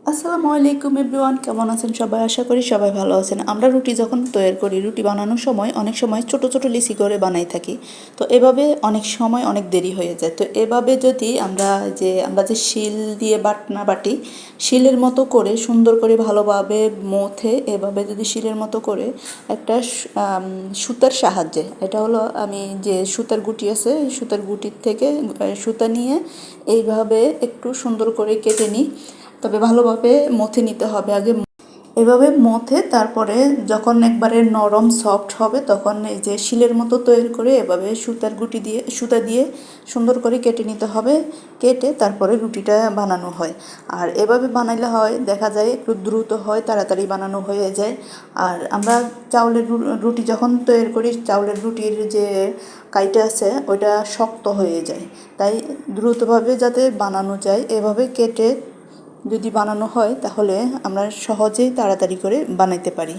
আসসালামু আলাইকুম এভরিওয়ান, কেমন আছেন সবাই? আশা করি সবাই ভালো আছেন। আমরা রুটি যখন তৈরি করি, রুটি বানানোর সময় অনেক সময় ছোট ছোট লিচি করে বানাই থাকি। তো এভাবে অনেক সময় অনেক দেরি হয়ে যায়। তো এভাবে যদি আমরা যে শিল দিয়ে বাটনা বাটি, শিলের মতো করে সুন্দর করে ভালোভাবে মথে এভাবে যদি শিলের মতো করে একটা সুতার সাহায্যে, এটা হলো আমি যে সুতার গুটি আছে সুতার গুটির থেকে সুতা নিয়ে এইভাবে একটু সুন্দর করে কেটে নিই। তবে ভালোভাবে মথে নিতে হবে আগে। এভাবে মথে তারপরে যখন একবারে নরম সফট হবে তখন এই যে শিলের মতো তৈরি করে এভাবে সুতা দিয়ে সুন্দর করে কেটে নিতে হবে। কেটে তারপরে রুটিটা বানানো হয়। আর এভাবে বানাইলে হয় দেখা যায় একটু দ্রুত হয়, তাড়াতাড়ি বানানো হয়ে যায়। আর আমরা চাউলের রুটি যখন তৈরি করি, চাউলের রুটির যে কাইটা আছে ওইটা শক্ত হয়ে যায়। তাই দ্রুতভাবে যাতে বানানো যায় এভাবে কেটে যদি বানানো হয় তাহলে আমরা সহজেই তাড়াতাড়ি করে বানাইতে পারি।